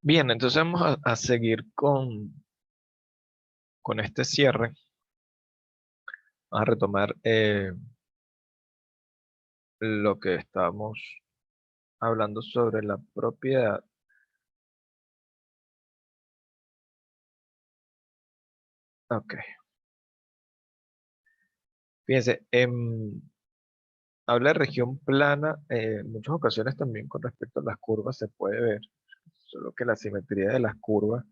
Bien, entonces vamos a seguir con este cierre. Vamos a retomar lo que estábamos hablando sobre la propiedad. Ok, fíjense, habla de región plana, en muchas ocasiones también con respecto a las curvas se puede ver, solo que la simetría de las curvas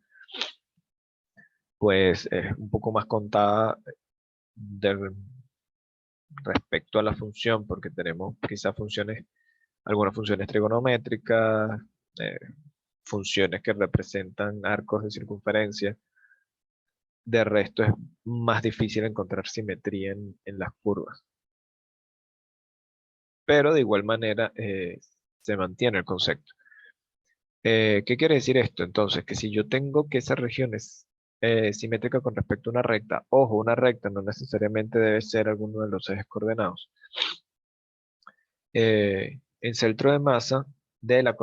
pues es un poco más contada del- respecto a la función, porque tenemos quizás funciones, algunas funciones trigonométricas, eh, funciones que representan arcos de circunferencia. De resto es más difícil encontrar simetría en las curvas. Pero de igual manera se mantiene el concepto. ¿Qué quiere decir esto? Entonces, que si yo tengo que esa región es simétrica con respecto a una recta, ojo, una recta no necesariamente debe ser alguno de los ejes coordenados. En centro de masa de la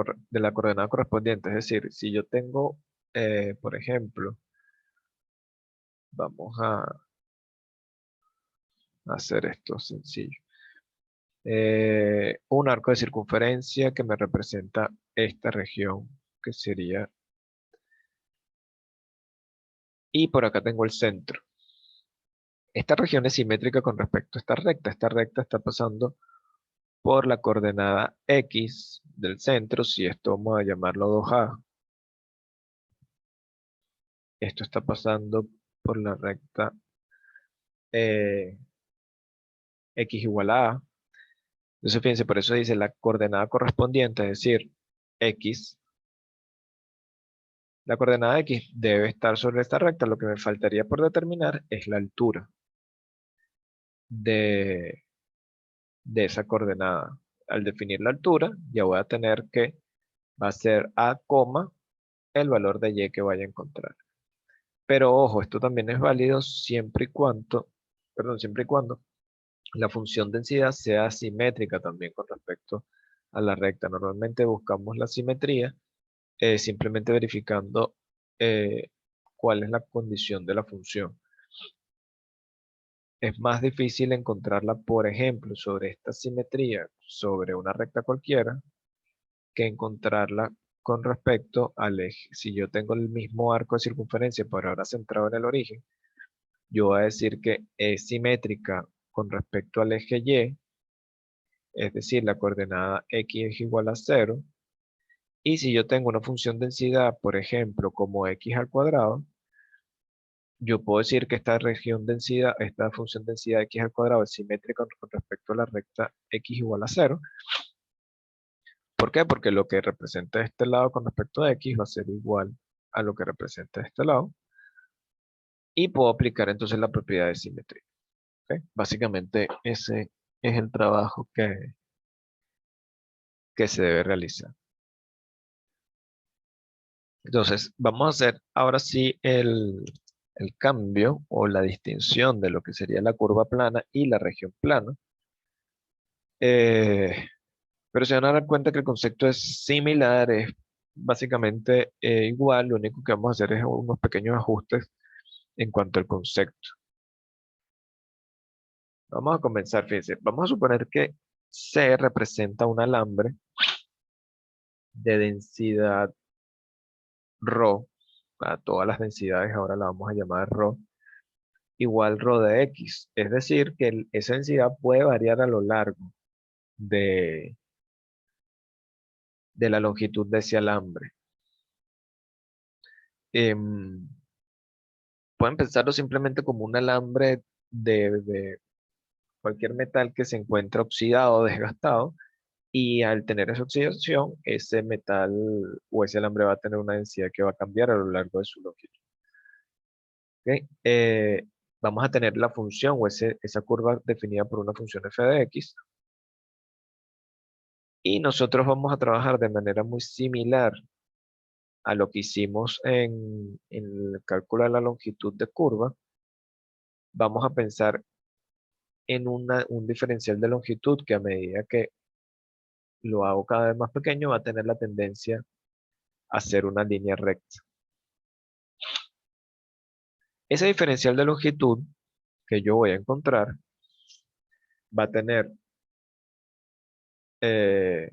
coordenada correspondiente. Es decir, si yo tengo, por ejemplo, vamos a hacer esto sencillo. Un arco de circunferencia que me representa esta región, que sería, y por acá tengo el centro. Esta región es simétrica con respecto a esta recta. Esta recta está pasando por la coordenada X del centro, si esto vamos a llamarlo 2A. Esto está pasando por la recta eh, X igual a A. Entonces fíjense, por eso dice la coordenada correspondiente, es decir, X. La coordenada X debe estar sobre esta recta. Lo que me faltaría por determinar es la altura de, de esa coordenada. Al definir la altura, ya voy a tener que va a ser A, el valor de Y que vaya a encontrar. Pero ojo, esto también es válido siempre y cuando la función densidad sea simétrica también con respecto a la recta. Normalmente buscamos la simetría simplemente verificando cuál es la condición de la función. Es más difícil encontrarla, por ejemplo, sobre esta simetría, sobre una recta cualquiera, que encontrarla con respecto al eje. Si yo tengo el mismo arco de circunferencia, pero ahora centrado en el origen, yo voy a decir que es simétrica con respecto al eje Y, es decir, la coordenada X es igual a 0. Y si yo tengo una función densidad, por ejemplo, como X al cuadrado, yo puedo decir que esta región densidad, esta función densidad X al cuadrado es simétrica con respecto a la recta X igual a 0. ¿Por qué? Porque lo que representa este lado con respecto a X va a ser igual a lo que representa este lado. Y puedo aplicar entonces la propiedad de simetría. ¿Ok? Básicamente ese es el trabajo que se debe realizar. Entonces, vamos a hacer ahora sí el cambio o la distinción de lo que sería la curva plana y la región plana. Eh, pero se van a dar cuenta que el concepto es similar, es básicamente igual, lo único que vamos a hacer es unos pequeños ajustes en cuanto al concepto. Vamos a comenzar, fíjense, vamos a suponer que C representa un alambre de densidad ρ, a todas las densidades ahora la vamos a llamar ρ, igual ρ de X, es decir, que esa densidad puede variar a lo largo de, de la longitud de ese alambre. Em, Pueden pensarlo simplemente como un alambre de cualquier metal que se encuentra oxidado o desgastado, y al tener esa oxidación, ese metal o ese alambre va a tener una densidad que va a cambiar a lo largo de su longitud. ¿Ok? Vamos a tener la función o esa curva definida por una función f de x, y nosotros vamos a trabajar de manera muy similar a lo que hicimos en el cálculo de la longitud de curva. Vamos a pensar en un diferencial de longitud que a medida que lo hago cada vez más pequeño va a tener la tendencia hacer una línea recta. Ese diferencial de longitud que yo voy a encontrar va a tener, eh,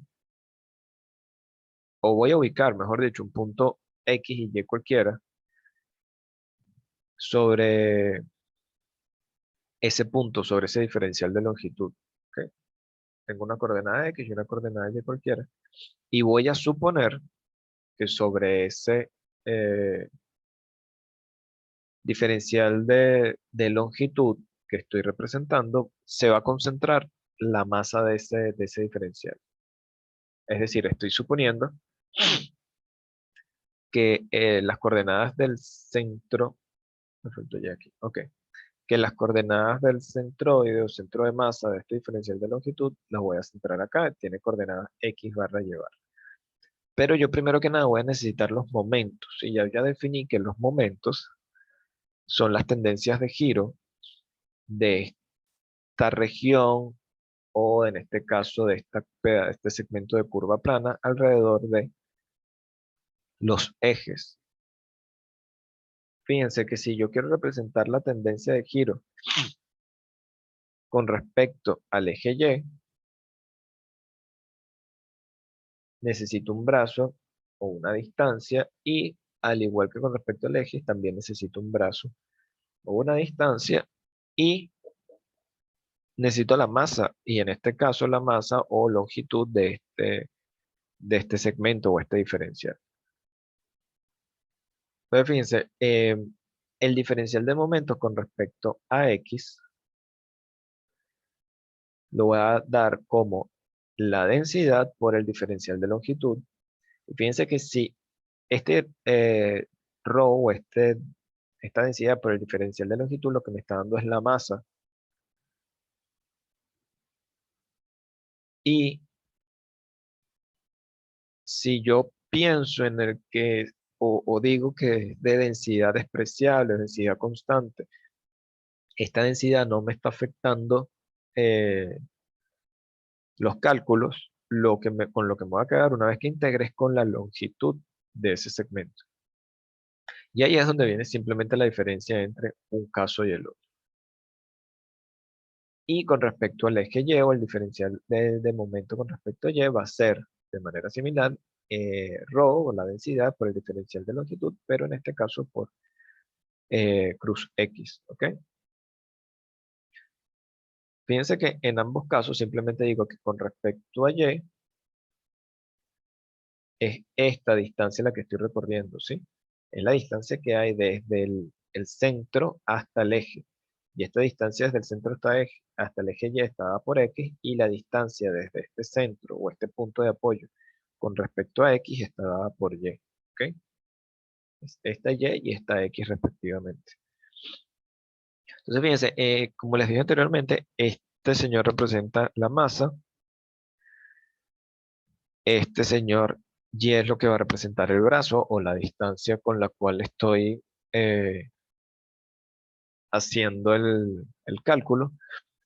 o voy a ubicar, mejor dicho, un punto X y Y cualquiera sobre ese punto, sobre ese diferencial de longitud. ¿Ok? Tengo una coordenada X y una coordenada Y cualquiera. Y voy a suponer que sobre ese diferencial de longitud que estoy representando, se va a concentrar la masa de ese diferencial. Es decir, estoy suponiendo que las coordenadas del centro, me faltó ya aquí, ok, que las coordenadas del centroide o centro de masa de este diferencial de longitud las voy a centrar acá, tiene coordenadas x barra y barra. Pero yo primero que nada voy a necesitar los momentos, y ya definí que los momentos son las tendencias de giro de esta región o en este caso de este segmento de curva plana alrededor de los ejes. Fíjense que si yo quiero representar la tendencia de giro con respecto al eje Y, necesito un brazo o una distancia y al igual que con respecto al eje, también necesito un brazo o una distancia y necesito la masa y en este caso la masa o longitud de este segmento o este diferencial. Entonces fíjense, el diferencial de momentos con respecto a X lo voy a dar como la densidad por el diferencial de longitud. Y fíjense que si este ρ o esta densidad por el diferencial de longitud lo que me está dando es la masa. Y si yo pienso en el que, o digo que es de densidad despreciable, densidad constante, esta densidad no me está afectando eh, los cálculos, con lo que me voy a quedar una vez que integres con la longitud de ese segmento. Y ahí es donde viene simplemente la diferencia entre un caso y el otro. Y con respecto al eje Y o el diferencial de momento con respecto a Y va a ser de manera similar ρ o la densidad por el diferencial de longitud, pero en este caso por cruz X. ¿Ok? Fíjense que en ambos casos simplemente digo que con respecto a Y es esta distancia la que estoy recorriendo, ¿sí? Es la distancia que hay desde el centro hasta el eje. Y esta distancia desde el centro hasta el eje Y está dada por X y la distancia desde este centro o este punto de apoyo con respecto a X está dada por Y. ¿Ok? Esta Y y esta X respectivamente. Entonces fíjense, como les dije anteriormente, este señor representa la masa, este señor Y es lo que va a representar el brazo o la distancia con la cual estoy haciendo el cálculo.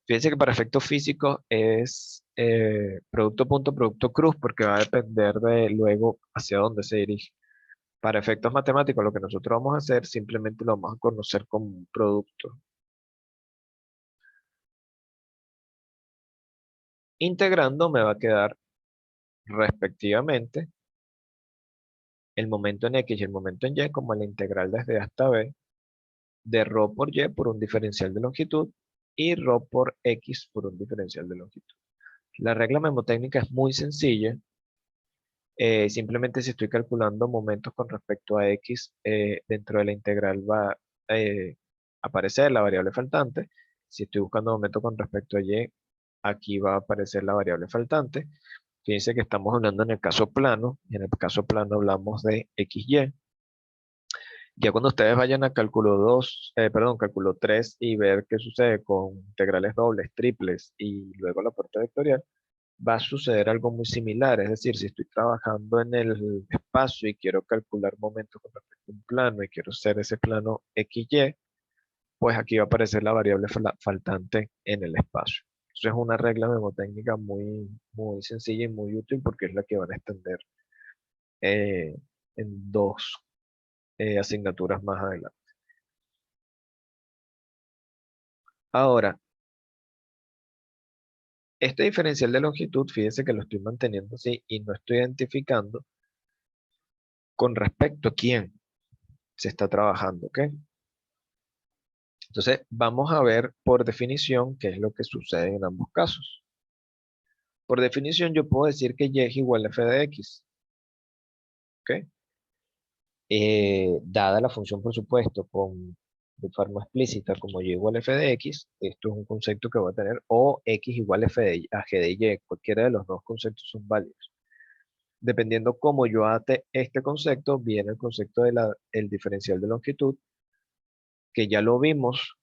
Fíjense que para efectos físicos es producto punto, producto cruz, porque va a depender de luego hacia dónde se dirige. Para efectos matemáticos, lo que nosotros vamos a hacer, simplemente lo vamos a conocer como un producto. Integrando me va a quedar respectivamente el momento en X y el momento en Y como la integral desde A hasta B de ρ por Y por un diferencial de longitud y ρ por X por un diferencial de longitud. La regla memotécnica es muy sencilla. Simplemente si estoy calculando momentos con respecto a X, dentro de la integral va a aparecer la variable faltante. Si estoy buscando momentos con respecto a Y, aquí va a aparecer la variable faltante. Fíjense que estamos hablando en el caso plano, y en el caso plano hablamos de XY. Ya cuando ustedes vayan a cálculo 2, perdón, cálculo 3 y ver qué sucede con integrales dobles, triples y luego la puerta vectorial, va a suceder algo muy similar. Es decir, si estoy trabajando en el espacio y quiero calcular momentos con respecto a un plano y quiero hacer ese plano XY, pues aquí va a aparecer la variable faltante en el espacio. Eso es una regla mnemotécnica muy sencilla y muy útil porque es la que van a extender en dos asignaturas más adelante. Ahora, este diferencial de longitud, fíjense que lo estoy manteniendo así y no estoy identificando con respecto a quién se está trabajando, ¿ok? Entonces, vamos a ver por definición qué es lo que sucede en ambos casos. Por definición, yo puedo decir que y es igual a f de x, ¿ok? Dada la función, por supuesto, de forma explícita como y igual a f de x, esto es un concepto que va a tener, o x igual a, a g de y, cualquiera de los dos conceptos son válidos. Dependiendo cómo yo ate este concepto, viene el concepto de el diferencial de longitud, que ya lo vimos,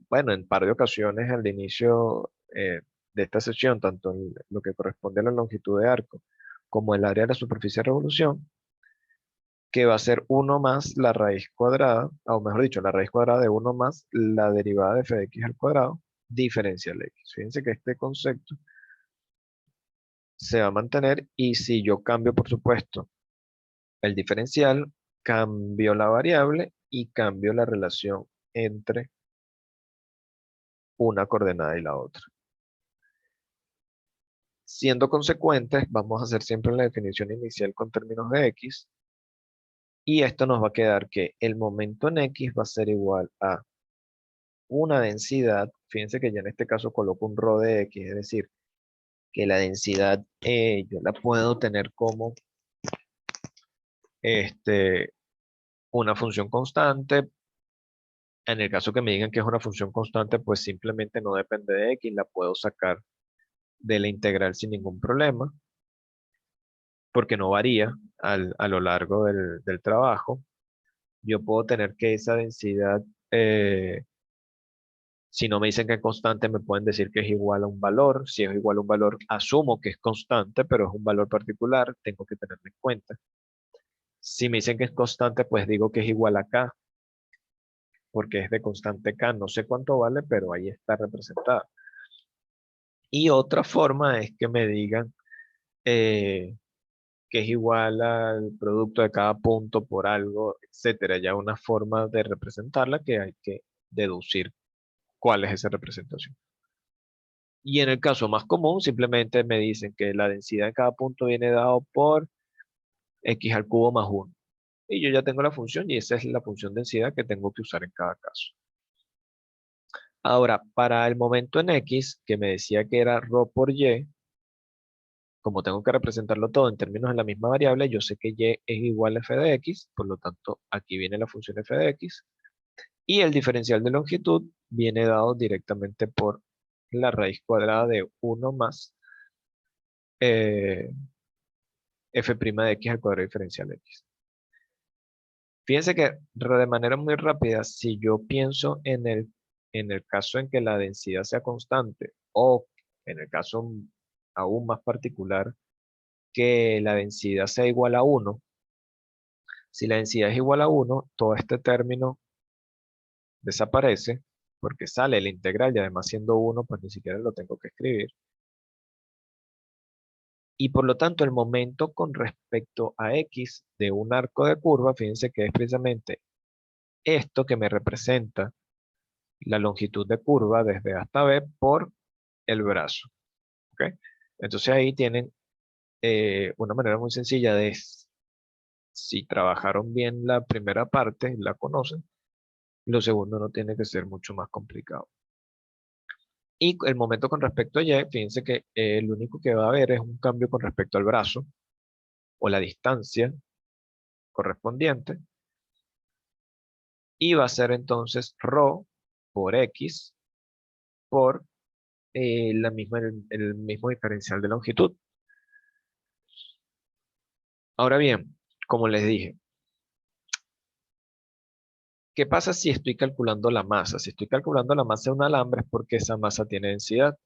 bueno, en par de ocasiones al inicio de esta sesión, tanto en lo que corresponde a la longitud de arco como el área de la superficie de revolución, que va a ser 1 más la raíz cuadrada, o mejor dicho, la raíz cuadrada de 1 más la derivada de f de x al cuadrado, diferencial de x. Fíjense que este concepto se va a mantener y si yo cambio, por supuesto, el diferencial, cambio la variable y cambio la relación entre una coordenada y la otra. Siendo consecuentes, vamos a hacer siempre la definición inicial con términos de x, y esto nos va a quedar que el momento en x va a ser igual a una densidad, fíjense que ya en este caso coloco un ρ de x, es decir, que la densidad yo la puedo tener como este, una función constante. En el caso que me digan que es una función constante, pues simplemente no depende de x, la puedo sacar de la integral sin ningún problema, porque no varía a lo largo del trabajo. Yo puedo tener que esa densidad, si no me dicen que es constante, me pueden decir que es igual a un valor. Si es igual a un valor, asumo que es constante, pero es un valor particular, tengo que tenerlo en cuenta. Si me dicen que es constante, pues digo que es igual a k, porque es de constante k. No sé cuánto vale, pero ahí está representada. Y otra forma es que me digan eh, que es igual al producto de cada punto por algo, etcétera. Ya una forma de representarla que hay que deducir cuál es esa representación. Y en el caso más común, simplemente me dicen que la densidad de cada punto viene dado por x al cubo más 1. Y yo ya tengo la función y esa es la función densidad que tengo que usar en cada caso. Ahora, para el momento en x, que me decía que era ρ por y, como tengo que representarlo todo en términos de la misma variable, yo sé que y es igual a f de x, por lo tanto, aquí viene la función f de x, y el diferencial de longitud viene dado directamente por la raíz cuadrada de 1 más eh, f' de x al cuadrado diferencial de x. Fíjense que de manera muy rápida, si yo pienso en el caso en que la densidad sea constante, o en el caso aún más particular, que la densidad sea igual a 1, si la densidad es igual a 1, todo este término desaparece, porque sale la integral y además siendo 1, pues ni siquiera lo tengo que escribir. Y por lo tanto, el momento con respecto a x de un arco de curva, fíjense que es precisamente esto que me representa la longitud de curva desde A hasta B por el brazo. ¿Ok? Entonces ahí tienen una manera muy sencilla de, si trabajaron bien la primera parte, la conocen, lo segundo no tiene que ser mucho más complicado. Y el momento con respecto a Y, fíjense que el único que va a haber es un cambio con respecto al brazo o la distancia correspondiente. Y va a ser entonces ρ por X por el mismo diferencial de longitud. Ahora bien, como les dije, ¿qué pasa si estoy calculando la masa? Si estoy calculando la masa de un alambre es porque esa masa tiene densidad.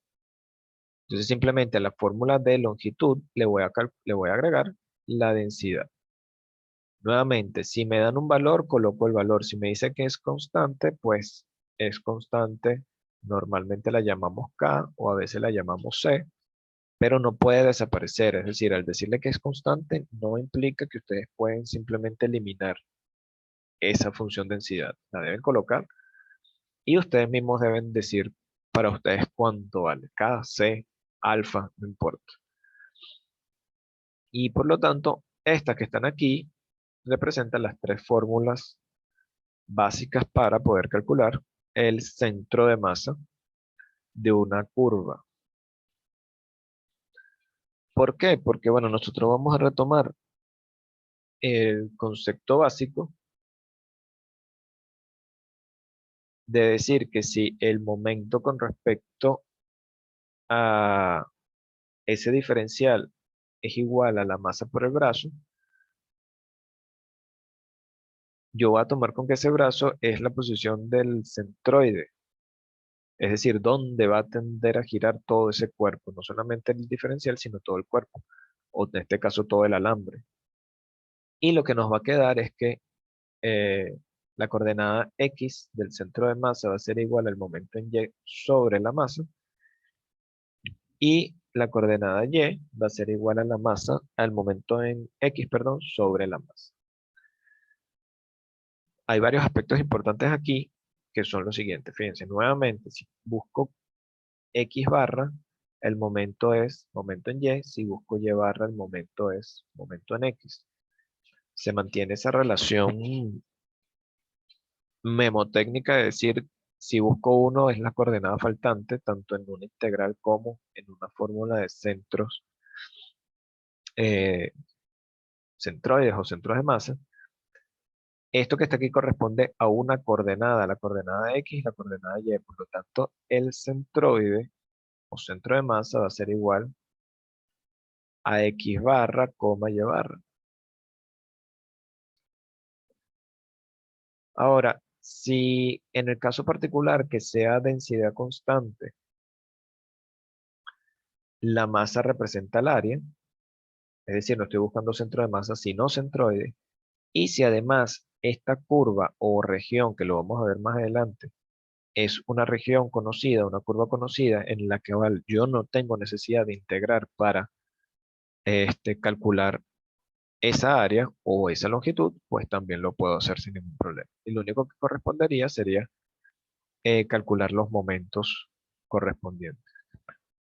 Entonces simplemente a la fórmula de longitud le voy a agregar la densidad. Nuevamente, si me dan un valor, coloco el valor. Si me dice que es constante, pues es constante. Normalmente la llamamos K o a veces la llamamos C. pero no puede desaparecer. Es decir, al decirle que es constante, no implica que ustedes pueden simplemente eliminar esa función densidad. La deben colocar y ustedes mismos deben decir para ustedes cuánto vale. Cada C, alfa, no importa. Y por lo tanto, estas que están aquí representan las tres fórmulas básicas para poder calcular el centro de masa de una curva. ¿Por qué? Porque, bueno, nosotros vamos a retomar el concepto básico de decir que si el momento con respecto a ese diferencial es igual a la masa por el brazo, yo voy a tomar con que ese brazo es la posición del centroide, es decir, dónde va a tender a girar todo ese cuerpo, no solamente el diferencial, sino todo el cuerpo, o en este caso todo el alambre. Y lo que nos va a quedar es que eh, la coordenada X del centro de masa va a ser igual al momento en Y sobre la masa, y la coordenada Y va a ser igual a la masa, al momento en X, perdón, sobre la masa. Hay varios aspectos importantes aquí que son los siguientes. Fíjense, nuevamente, si busco X barra, el momento es momento en Y. Si busco Y barra, el momento es momento en X. Se mantiene esa relación memotécnica de decir, si busco uno es la coordenada faltante, tanto en una integral como en una fórmula de centros, eh, centroides o centros de masa. Esto que está aquí corresponde a una coordenada, la coordenada X y la coordenada Y. Por lo tanto, el centroide o centro de masa va a ser igual a X barra, coma Y barra. Ahora, si en el caso particular que sea densidad constante, la masa representa el área, es decir, no estoy buscando centro de masa, sino centroide, y si además esta curva o región, que lo vamos a ver más adelante, es una región conocida, una curva conocida, en la que yo no tengo necesidad de integrar para calcular esa área o esa longitud, pues también lo puedo hacer sin ningún problema. Y lo único que correspondería sería calcular los momentos correspondientes.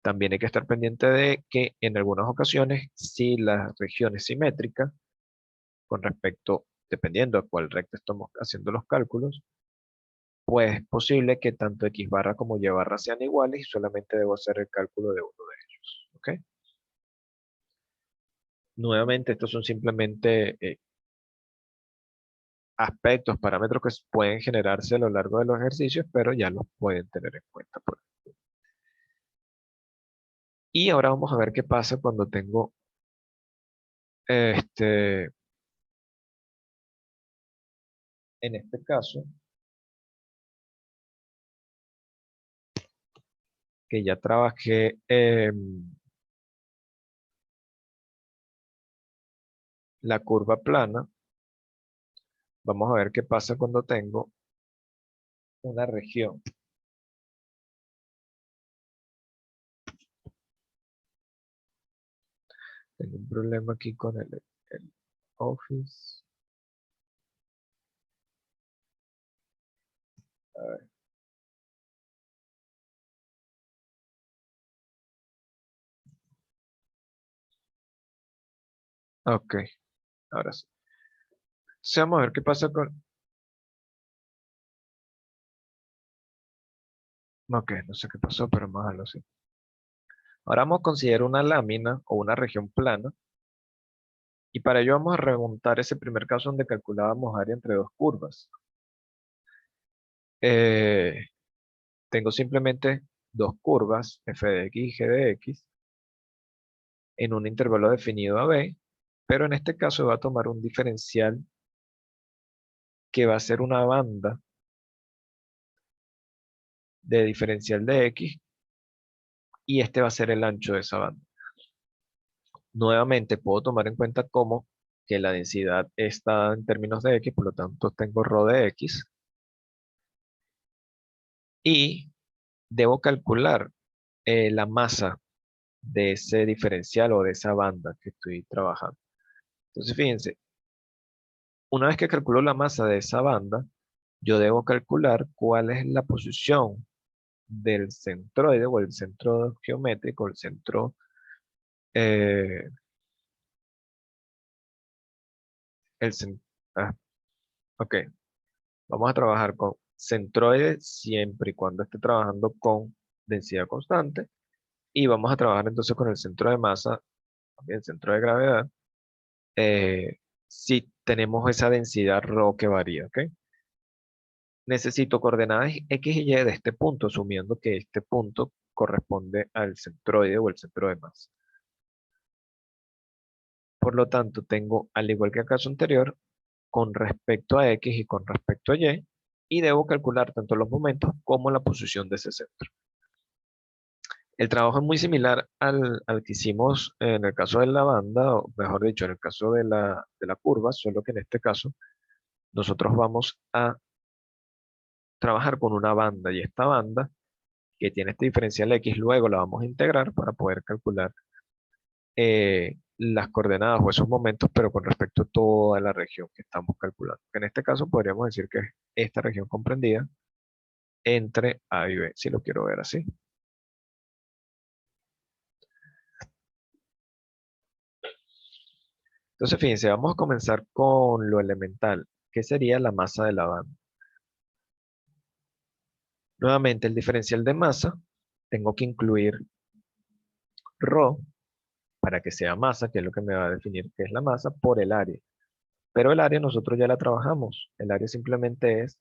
También hay que estar pendiente de que en algunas ocasiones, si la región es simétrica, con respecto, dependiendo a cuál recta estamos haciendo los cálculos, pues es posible que tanto X barra como Y barra sean iguales y solamente debo hacer el cálculo de uno de ellos. ¿Ok? Nuevamente, estos son simplemente aspectos, parámetros que pueden generarse a lo largo de los ejercicios, pero ya los pueden tener en cuenta. Y ahora vamos a ver qué pasa cuando tengo este, en este caso, que ya trabajé la curva plana. Vamos a ver qué pasa cuando tengo una región. Tengo un problema aquí con el Office. A ver. Ok, ahora sí. Entonces vamos a ver qué pasa con... Ok, no sé qué pasó, pero más lo sé. Ahora vamos a considerar una lámina o una región plana. Y para ello vamos a remontar ese primer caso donde calculábamos área entre dos curvas. Eh, tengo simplemente dos curvas, f de x y g de x, en un intervalo definido a b, pero en este caso va a tomar un diferencial que va a ser una banda de diferencial de x, y este va a ser el ancho de esa banda. Nuevamente puedo tomar en cuenta como que la densidad está en términos de x, por lo tanto tengo ρ de x, y debo calcular la masa de ese diferencial o de esa banda que estoy trabajando. Entonces, fíjense, una vez que calculo la masa de esa banda, yo debo calcular cuál es la posición del centroide o el centro geométrico, el centro, eh, el cen- ah, ok, vamos a trabajar con centroide siempre y cuando esté trabajando con densidad constante y vamos a trabajar entonces con el centro de masa, el centro de gravedad, eh, si tenemos esa densidad ρ que varía, ¿ok? Necesito coordenadas X y Y de este punto, asumiendo que este punto corresponde al centroide o el centro de masa. Por lo tanto, tengo, al igual que el caso anterior, con respecto a X y con respecto a y debo calcular tanto los momentos como la posición de ese centro. El trabajo es muy similar al que hicimos en el caso de la banda, o mejor dicho, en el caso de la curva, solo que en este caso nosotros vamos a trabajar con una banda y esta banda que tiene este diferencial X, luego la vamos a integrar para poder calcular las coordenadas o esos momentos, pero con respecto a toda la región que estamos calculando. En este caso podríamos decir que es esta región comprendida entre A y B, si lo quiero ver así. Entonces, fíjense, vamos a comenzar con lo elemental, que sería la masa de la banda. Nuevamente, el diferencial de masa, tengo que incluir ρ para que sea masa, que es lo que me va a definir qué es la masa, por el área. Pero el área nosotros ya la trabajamos. El área simplemente es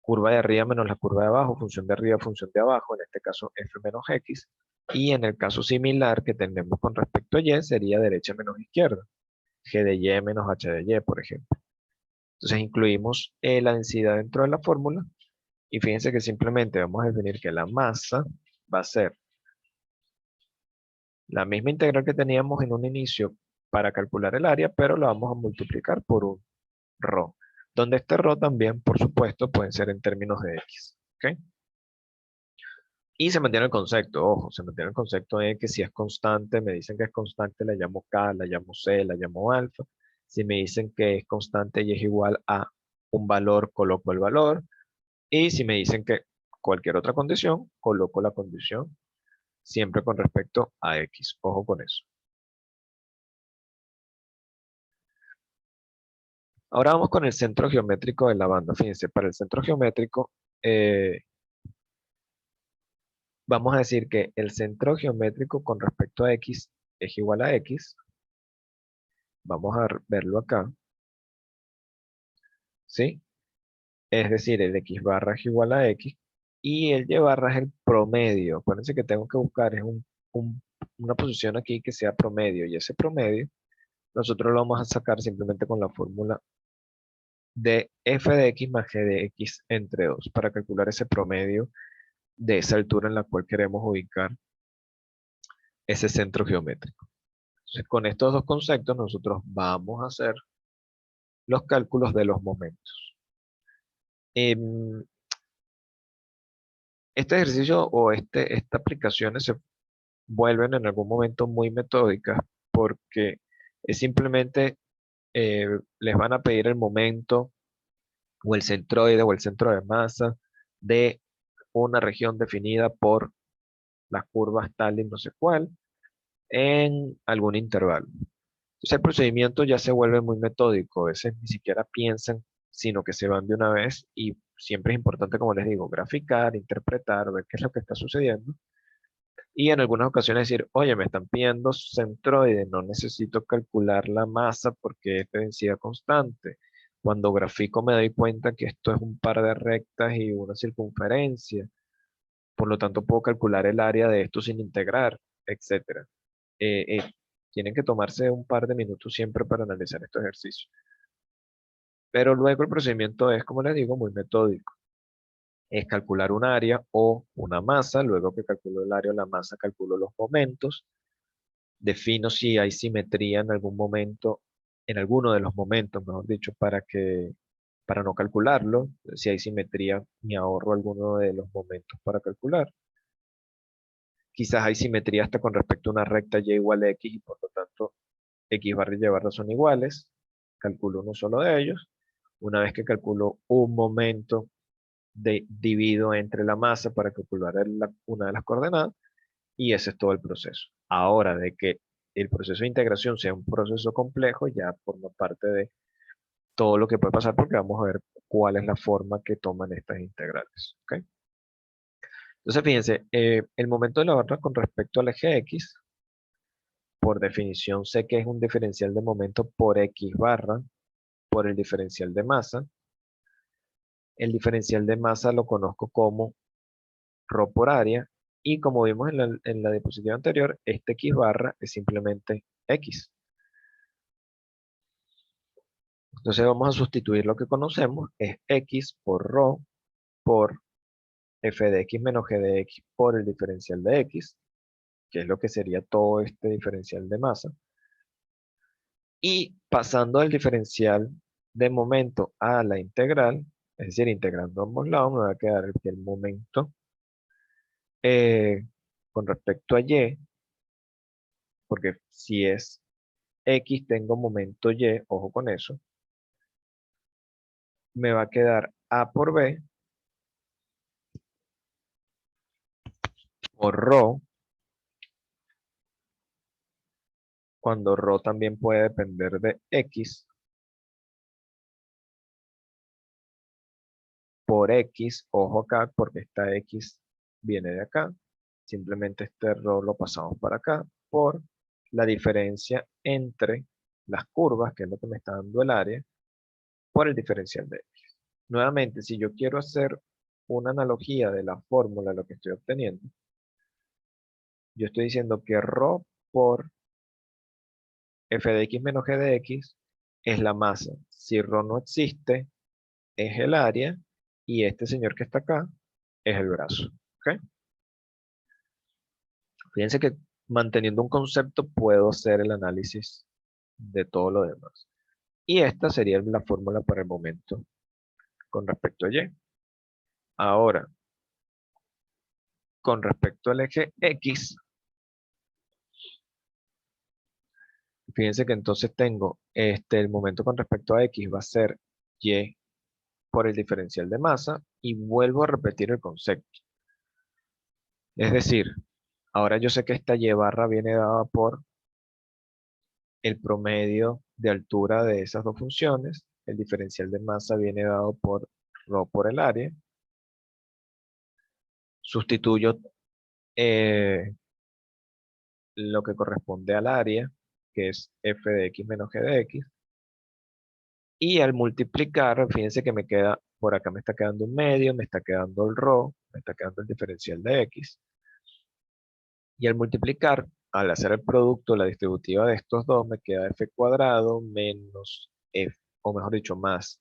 curva de arriba menos la curva de abajo, función de arriba, función de abajo, en este caso f menos x. Y en el caso similar que tenemos con respecto a y, sería derecha menos izquierda. G de y menos h de y, por ejemplo. Entonces incluimos la densidad dentro de la fórmula. Y fíjense que simplemente vamos a definir que la masa va a ser la misma integral que teníamos en un inicio para calcular el área, pero la vamos a multiplicar por un ρ, donde este ρ también, por supuesto, pueden ser en términos de x. ¿Ok? Y se mantiene el concepto, ojo, se mantiene el concepto de que si es constante, me dicen que es constante, la llamo K, la llamo C, la llamo alfa. Si me dicen que es constante y es igual a un valor, coloco el valor. Y si me dicen que cualquier otra condición, coloco la condición siempre con respecto a X. Ojo con eso. Ahora vamos con el centro geométrico de la banda. Fíjense, para el centro geométrico, eh, vamos a decir que el centro geométrico con respecto a X es igual a X. Vamos a verlo acá, ¿sí? Es decir, el X barra es igual a X y el Y barra es el promedio. Acuérdense que tengo que buscar es una posición aquí que sea promedio y ese promedio nosotros lo vamos a sacar simplemente con la fórmula de f de x más g de x entre 2 para calcular ese promedio de esa altura en la cual queremos ubicar ese centro geométrico. Entonces, con estos dos conceptos nosotros vamos a hacer los cálculos de los momentos. Em, este ejercicio o esta aplicaciones se vuelven en algún momento muy metódicas porque es simplemente les van a pedir el momento o el centroide o el centro de masa de una región definida por las curvas tal y no sé cuál en algún intervalo. Entonces el procedimiento ya se vuelve muy metódico, a veces ni siquiera piensan, sino que se van de una vez y siempre es importante, como les digo, graficar, interpretar, ver qué es lo que está sucediendo y en algunas ocasiones decir, oye, me están pidiendo centroide, no necesito calcular la masa porque es de densidad constante. Cuando grafico me doy cuenta que esto es un par de rectas y una circunferencia. Por lo tanto, puedo calcular el área de esto sin integrar, etcétera. Tienen que tomarse un par de minutos siempre para analizar estos ejercicios. Pero luego el procedimiento es, como les digo, muy metódico. Es calcular un área o una masa. Luego que calculo el área o la masa, calculo los momentos. Defino si hay simetría en algún momento, en alguno de los momentos, mejor dicho, para no calcularlo. Si hay simetría, me ahorro alguno de los momentos para calcular. Quizás hay simetría hasta con respecto a una recta y igual a x y por lo tanto x barra y y barra son iguales. Calculo uno solo de ellos. Una vez que calculo un momento, divido entre la masa para calcular una de las coordenadas y ese es todo el proceso. Ahora, de que el proceso de integración sea un proceso complejo, ya forma parte de todo lo que puede pasar porque vamos a ver cuál es la forma que toman estas integrales. ¿Ok? Entonces, fíjense, el momento de la barra con respecto al eje X, por definición sé que es un diferencial de momento por X barra, por el diferencial de masa. El diferencial de masa lo conozco como ρ por área, y como vimos en la diapositiva anterior, este X barra es simplemente X. Entonces vamos a sustituir lo que conocemos, es X por ρ por f de x menos g de x por el diferencial de x, que es lo que sería todo este diferencial de masa. Y pasando del diferencial de momento a la integral, es decir, integrando ambos lados, me va a quedar el momento con respecto a y, porque si es x, tengo momento y, ojo con eso, me va a quedar a por b por ρ, cuando ρ también puede depender de x, por x, ojo acá, porque esta x viene de acá, simplemente este ρ lo pasamos para acá, por la diferencia entre las curvas, que es lo que me está dando el área, por el diferencial de x. Nuevamente, si yo quiero hacer una analogía de la fórmula, lo que estoy obteniendo, yo estoy diciendo que ρ por f de x menos g de x es la masa. Si ρ no existe, es el área, y este señor que está acá es el brazo. ¿Ok? Fíjense que manteniendo un concepto puedo hacer el análisis de todo lo demás. Y esta sería la fórmula para el momento con respecto a Y. Ahora, con respecto al eje X, fíjense que entonces tengo el momento con respecto a X va a ser Y por el diferencial de masa, y vuelvo a repetir el concepto. Es decir, ahora yo sé que esta Y barra viene dada por el promedio de altura de esas dos funciones, el diferencial de masa viene dado por ρ por el área, sustituyo lo que corresponde al área, que es f de x menos g de x, y al multiplicar, fíjense que me queda, por acá me está quedando un medio, me está quedando el ρ, me está quedando el diferencial de x, y al multiplicar, al hacer el producto, la distributiva de estos dos, me queda f cuadrado menos f, o mejor dicho, más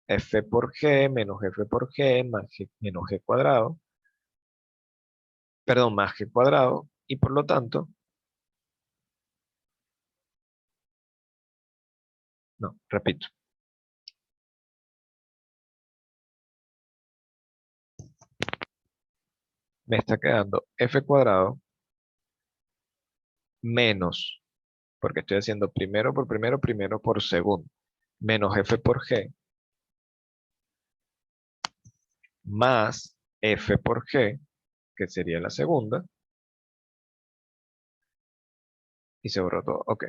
f por g menos f por g más g menos g cuadrado, perdón, más g cuadrado, y por lo tanto, no, repito, me está quedando f cuadrado menos, porque estoy haciendo primero por primero, primero por segundo, menos f por g, más f por g, que sería la segunda, y se borró todo. Ok,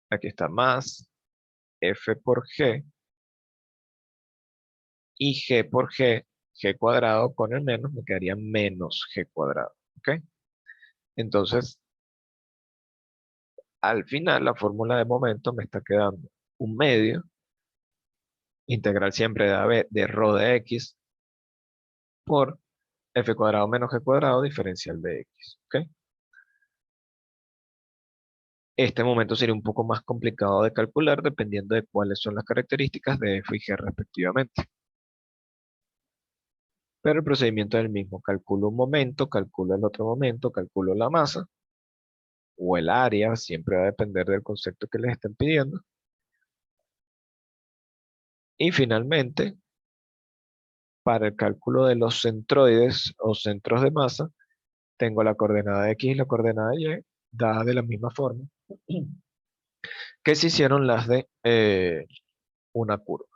aquí está más f por g, y g por g cuadrado con el menos, me quedaría menos g cuadrado. Ok, entonces, al final, la fórmula de momento me está quedando un medio, integral siempre de ρ de x, por f cuadrado menos g cuadrado, diferencial de x. ¿Ok? Este momento sería un poco más complicado de calcular dependiendo de cuáles son las características de f y g respectivamente. Pero el procedimiento es el mismo. Calculo un momento, calculo el otro momento, calculo la masa o el área, siempre va a depender del concepto que les estén pidiendo. Y finalmente, para el cálculo de los centroides o centros de masa, tengo la coordenada X y la coordenada Y dadas de la misma forma que se hicieron las de una curva.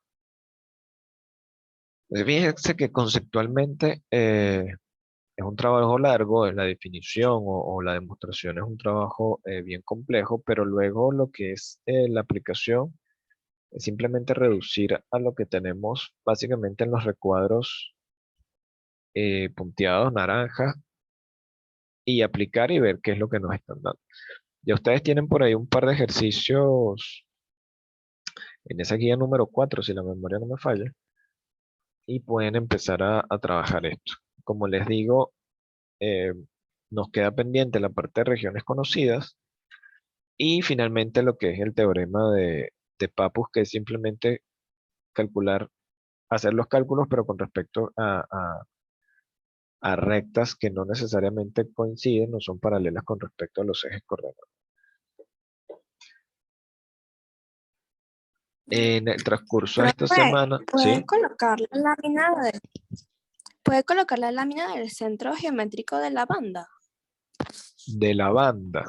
Fíjense que conceptualmente es un trabajo largo, en la definición o la demostración es un trabajo bien complejo, pero luego lo que es la aplicación es simplemente reducir a lo que tenemos básicamente en los recuadros punteados, naranjas, y aplicar y ver qué es lo que nos están dando. Ya ustedes tienen por ahí un par de ejercicios en esa guía número 4 si la memoria no me falla, y pueden empezar a trabajar esto. Como les digo, eh, nos queda pendiente la parte de regiones conocidas y finalmente lo que es el teorema de Pappus, que es simplemente calcular, hacer los cálculos, pero con respecto a rectas que no necesariamente coinciden, no son paralelas con respecto a los ejes coordenados. En el transcurso de esta Profe, semana, ¿sí? ¿puede colocar la lámina del centro geométrico de la banda? De la banda.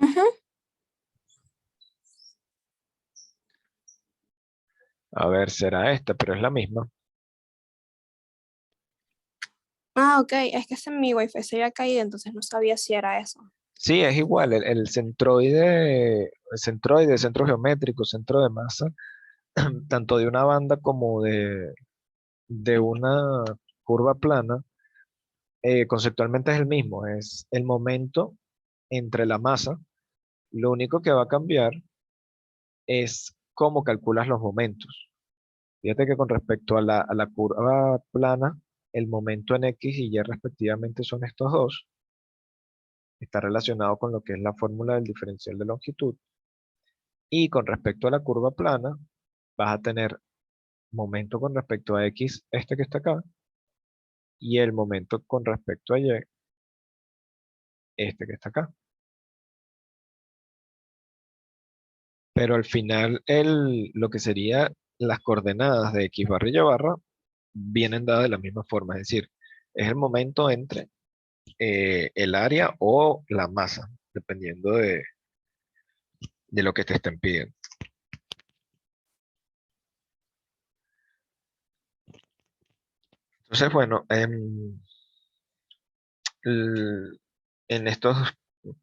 Ujú. A ver, será esta, pero es la misma. Ah, ok, es que ese mi wifi se había caído, entonces no sabía si era eso. Sí, es igual, el centroide, centro geométrico, centro de masa, tanto de una banda como de una curva plana, conceptualmente es el mismo, es el momento entre la masa. Lo único que va a cambiar es cómo calculas los momentos. Fíjate que con respecto a la curva plana, el momento en X y Y respectivamente son estos dos. Está relacionado con lo que es la fórmula del diferencial de longitud. Y con respecto a la curva plana, vas a tener momento con respecto a X, este que está acá, y el momento con respecto a Y, este que está acá. Pero al final, lo que sería las coordenadas de X barra y Y barra vienen dadas de la misma forma. Es decir, es el momento entre el área o la masa, dependiendo de lo que te estén pidiendo. Entonces, bueno, en estos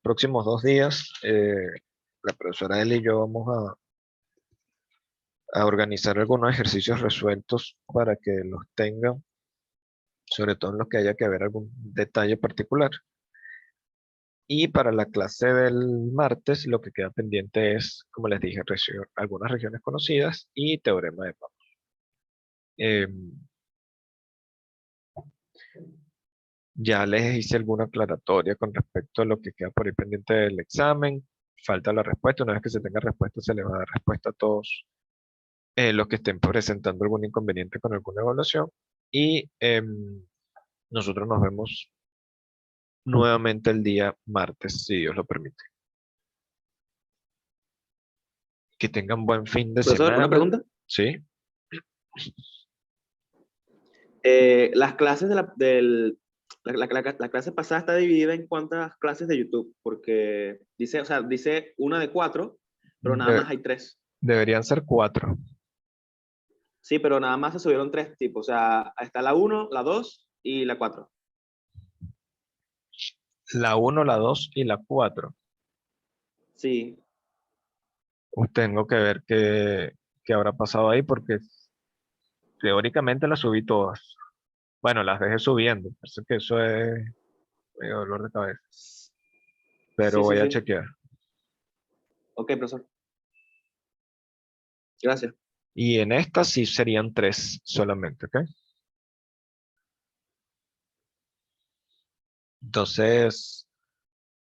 próximos 2 días, la profesora Eli y yo vamos a organizar algunos ejercicios resueltos para que los tengan, sobre todo en los que haya que ver algún detalle particular. Y para la clase del martes, lo que queda pendiente es, como les dije, algunas regiones conocidas y teorema de Pappus. Ya les hice alguna aclaratoria con respecto a lo que queda por ahí pendiente del examen. Falta la respuesta. Una vez que se tenga respuesta, se les va a dar respuesta a todos los que estén presentando algún inconveniente con alguna evaluación. Y nosotros nos vemos nuevamente el día martes, si Dios lo permite. Que tengan buen fin de Profesor, una semana. pregunta. ¿Sí? Las clases la clase pasada está dividida en cuántas clases de YouTube, porque dice, o sea, dice una de 4, pero nada De- más hay 3. deberían ser 4. Sí, pero nada más se subieron 3 tipos, o sea, está la 1, la 2 y la 4. La 1, la 2 y la 4. Sí, Tengo que ver qué habrá pasado ahí porque teóricamente las subí todas. Bueno, las dejé subiendo. Parece que eso es medio dolor de cabeza. Pero sí, sí, voy a sí. chequear. Ok, profesor. Gracias. Y en esta sí serían 3 solamente, ¿ok? Entonces,